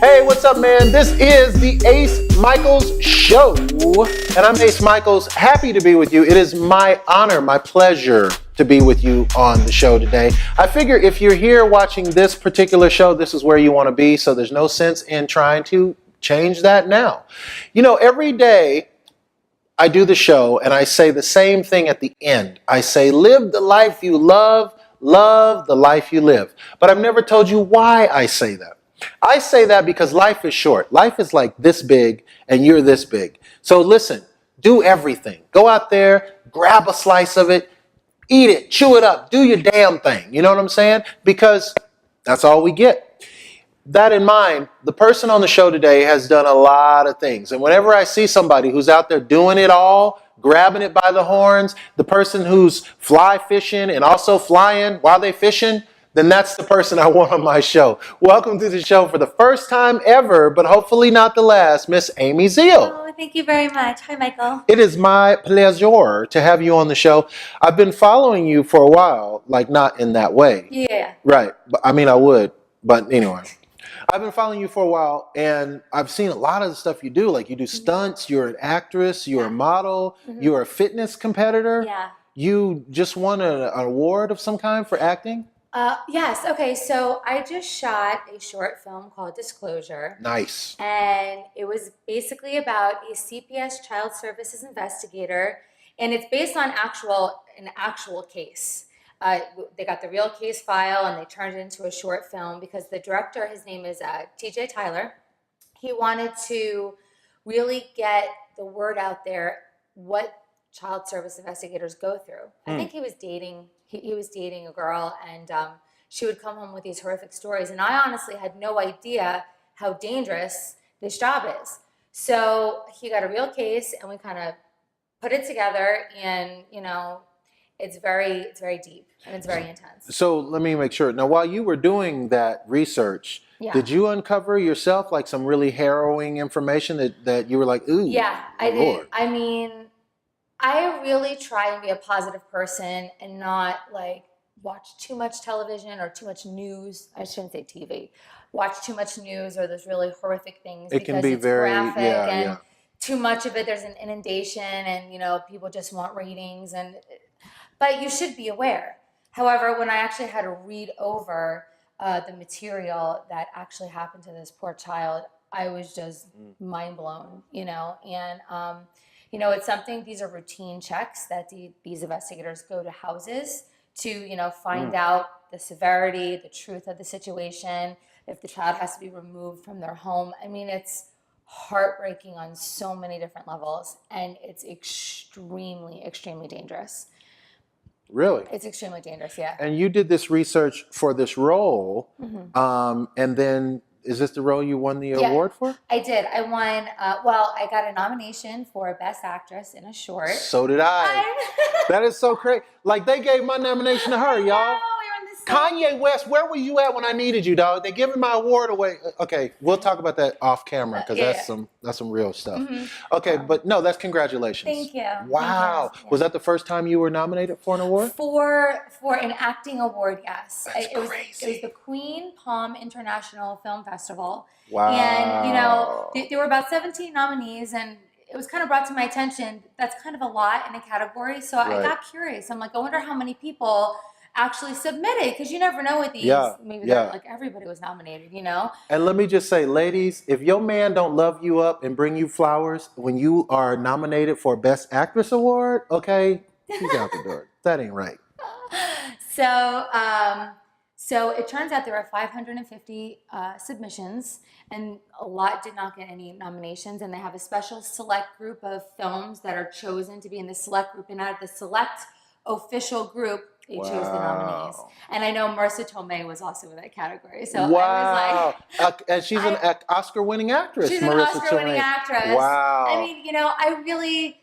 Hey, what's up, man? This is the Ace Micheals Show, and I'm Ace Micheals. Happy to be with you. It is my honor, my pleasure to be with you on the show today. I figure if you're here watching this particular show, this is where you want to be, so there's no sense in trying to change that now. You know, every day I do the show and I say the same thing at the end. I say, live the life you love, love the life you live. But I've never told you why I say that. I say that because life is short. Life is like this big and you're this big. So listen, do everything. Go out there, grab a slice of it, eat it, chew it up, do your damn thing. You know what I'm saying? Because that's all we get. That in mind, the person on the show today has done a lot of things. And whenever I see somebody who's out there doing it all, grabbing it by the horns, the person who's fly fishing and also flying while they fishing, then that's the person I want on my show. Welcome to the show for the first time ever, but hopefully not the last, Miss Amy Zeal. Oh, thank you very much. Hi, Michael. It is my pleasure to have you on the show. I've been following you for a while, like not in that way. Yeah. Right. But I mean, I would, but anyway. I've been following you for a while, and I've seen a lot of the stuff you do. Like you do stunts, you're an actress, you're a model, you're a fitness competitor. Yeah. You just won an award of some kind for acting? Yes. Okay. So I just shot a short film called Disclosure. Nice. And it was basically about a CPS child services investigator, and it's based on an actual case. They got the real case file and they turned it into a short film because the director, his name is TJ Tyler. He wanted to really get the word out there what child service investigators go through. I think he was dating a girl, and she would come home with these horrific stories, and I honestly had no idea how dangerous this job is. So he got a real case and we kind of put it together, and it's very deep and it's very intense. So let me make sure. Now, while you were doing that research, did you uncover yourself like some really harrowing information that you were like, ooh, yeah, I did. Lord. I mean, I really try and be a positive person and not like watch too much television or too much news. I shouldn't say TV. Watch too much news or those really horrific things. It can be it's very graphic and yeah. too much of it. There's an inundation, and people just want ratings. But you should be aware. However, when I actually had to read over the material that actually happened to this poor child, I was just mind blown. It's something, these are routine checks that these investigators go to houses to, find out the severity, the truth of the situation, if the child has to be removed from their home. I mean, it's heartbreaking on so many different levels, and it's extremely, extremely dangerous. Really? It's extremely dangerous, yeah. And you did this research for this role, and then is this the role you won the award for? I did. I won, I got a nomination for Best Actress in a Short. So did I. That is so crazy. Like, they gave my nomination to her, y'all. Kanye West, where were you at when I needed you, dog? They giving my award away. Okay, we'll talk about that off camera because that's some real stuff. Okay, but no, that's congratulations. Thank you. Wow. Thank you. Was that the first time you were nominated for an award? For an acting award, yes. That's it was crazy. the Queen Palm International Film Festival. Wow. And there were about 17 nominees, and it was kind of brought to my attention that's kind of a lot in a category. So I got curious. I'm like, I wonder how many people actually submitted, because you never know with these. Maybe like everybody was nominated, And let me just say, ladies, if your man don't love you up and bring you flowers when you are nominated for Best Actress Award, okay, he's out the door. That ain't right. So it turns out there were 550 submissions, and a lot did not get any nominations, and they have a special select group of films that are chosen to be in the select group, and out of the select official group, they chose the nominees. And I know Marissa Tomei was also in that category. So I was like... and she's an Oscar-winning actress, She's Marissa an Oscar-winning actress. Wow. I mean,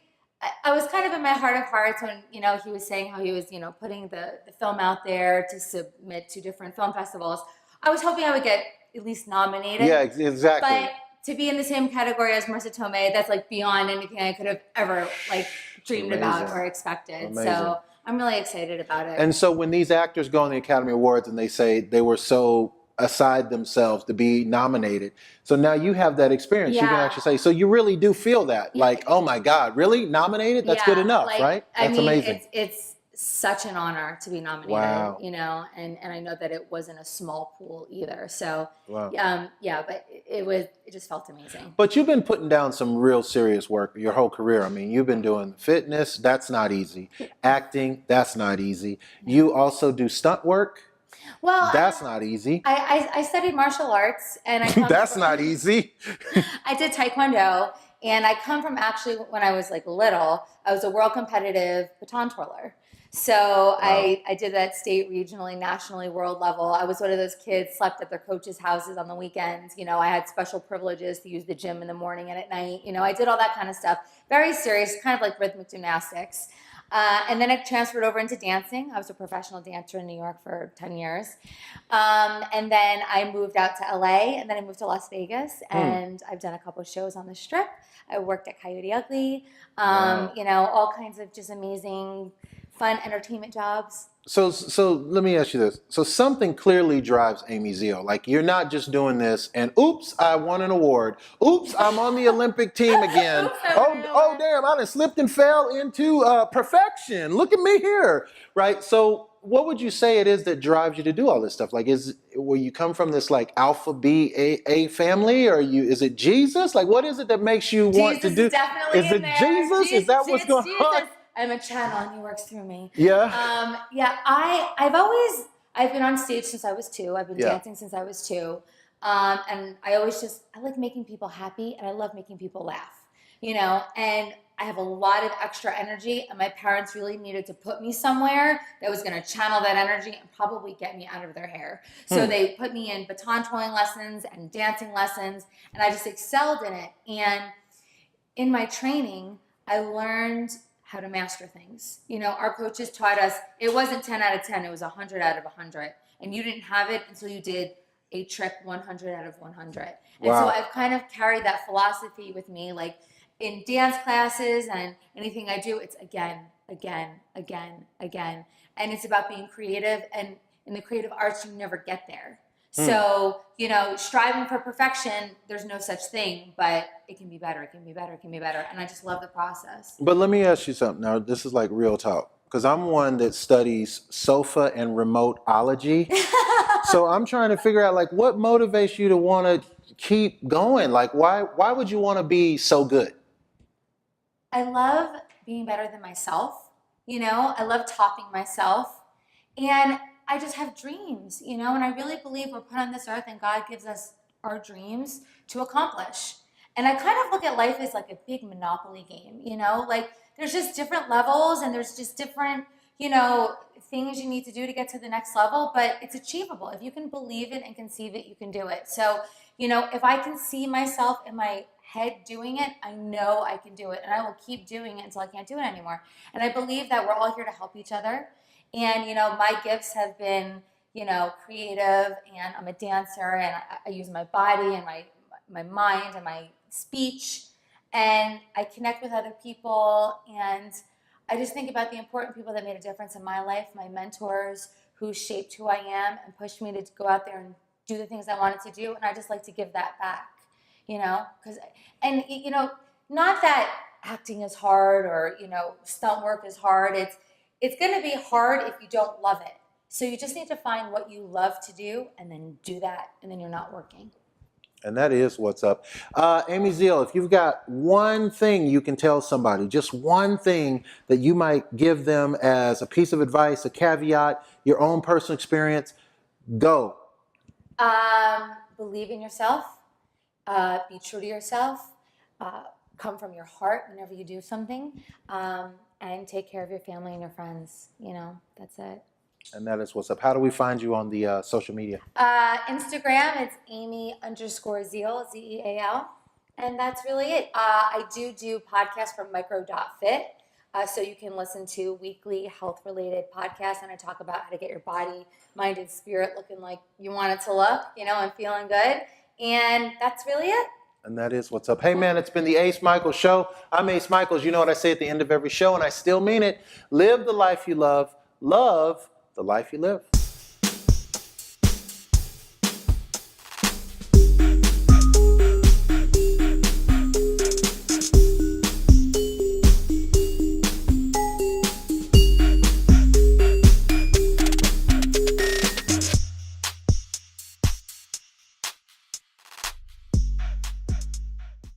I was kind of in my heart of hearts when, he was saying how he was, putting the film out there to submit to different film festivals. I was hoping I would get at least nominated. Yeah, exactly. But to be in the same category as Marissa Tomei, that's like beyond anything I could have ever dreamed about or expected. Amazing. So I'm really excited about it. And so when these actors go on the Academy Awards and they say they were so aside themselves to be nominated. So now you have that experience. You can Yeah. actually say, so you really do feel that, like, oh my God, really nominated? That's good enough, like, right? That's amazing. It's such an honor to be nominated, Wow. you know, and I know that it wasn't a small pool either. So, Wow. yeah, but it just felt amazing. But you've been putting down some real serious work your whole career. I mean, you've been doing fitness, that's not easy. Acting, that's not easy. You also do stunt work. Well, That's not easy. I studied martial arts, and That's not easy. I did Taekwondo, and I come from actually when I was like little, I was a world competitive baton twirler. So I did that state, regionally, nationally, world level. I was one of those kids slept at their coaches' houses on the weekends. You know, I had special privileges to use the gym in the morning and at night. You know, I did all that kind of stuff. Very serious, kind of like rhythmic gymnastics. And then I transferred over into dancing. I was a professional dancer in New York for 10 years. And then I moved out to LA, and then I moved to Las Vegas, and I've done a couple of shows on the Strip. I worked at Coyote Ugly, you know, all kinds of just amazing, fun entertainment jobs. So let me ask you this. So something clearly drives Amy Zeal. Like, you're not just doing this and oops, I won an award. Oops, I'm on the Olympic team again. Oh damn, I done slipped and fell into perfection. Look at me here. Right? So what would you say it is that drives you to do all this stuff? Like, will you come from this like alpha B A family, or is it Jesus? Like, what is it that makes you want to do? Jesus is definitely Is it in there. Jesus? Is that what's going on? I'm a channel, and he works through me. Yeah. Yeah. I've been on stage since I was 2. I've been dancing since I was 2. And I like making people happy, and I love making people laugh, you know, and I have a lot of extra energy, and my parents really needed to put me somewhere that was going to channel that energy and probably get me out of their hair. So they put me in baton twirling lessons and dancing lessons, and I just excelled in it. And in my training, I learned how to master things. You know, our coaches taught us it wasn't 10 out of 10, it was 100 out of 100. And you didn't have it until you did a trick 100 out of 100. And so I've kind of carried that philosophy with me, like in dance classes and anything I do, it's again. And it's about being creative, and in the creative arts, you never get there. So, you know, striving for perfection, there's no such thing, but it can be better, it can be better, it can be better. And I just love the process. But let me ask you something. Now, this is like real talk, because I'm one that studies sofa and remoteology. So I'm trying to figure out, like, what motivates you to want to keep going? Like, why would you want to be so good? I love being better than myself. You know, I love topping myself. And I just have dreams, you know, and I really believe we're put on this earth and God gives us our dreams to accomplish. And I kind of look at life as like a big Monopoly game, you know, like there's just different levels and there's just different, you know, things you need to do to get to the next level, but it's achievable. If you can believe it and conceive it, you can do it. So, you know, if I can see myself in my head doing it, I know I can do it, and I will keep doing it until I can't do it anymore. And I believe that we're all here to help each other. And, you know, my gifts have been, you know, creative, and I'm a dancer, and I use my body and my mind and my speech, and I connect with other people, and I just think about the important people that made a difference in my life, my mentors who shaped who I am and pushed me to go out there and do the things I wanted to do, and I just like to give that back, you know, and you know, not that acting is hard or, you know, stunt work is hard. It's going to be hard if you don't love it. So you just need to find what you love to do and then do that, and then you're not working. And that is what's up. Amy Zeal, if you've got one thing you can tell somebody, just one thing that you might give them as a piece of advice, a caveat, your own personal experience, go. Believe in yourself. Be true to yourself. Come from your heart whenever you do something. And take care of your family and your friends. You know, that's it. And that is what's up. How do we find you on the social media? Instagram, it's Amy_Zeal, Zeal. And that's really it. I do podcasts from micro.fit. So you can listen to weekly health-related podcasts, and I talk about how to get your body, mind, and spirit looking like you want it to look, you know, and feeling good. And that's really it. And that is what's up. Hey, man, it's been the Ace Micheals Show. I'm Ace Micheals. You know what I say at the end of every show, and I still mean it. Live the life you love the life you live.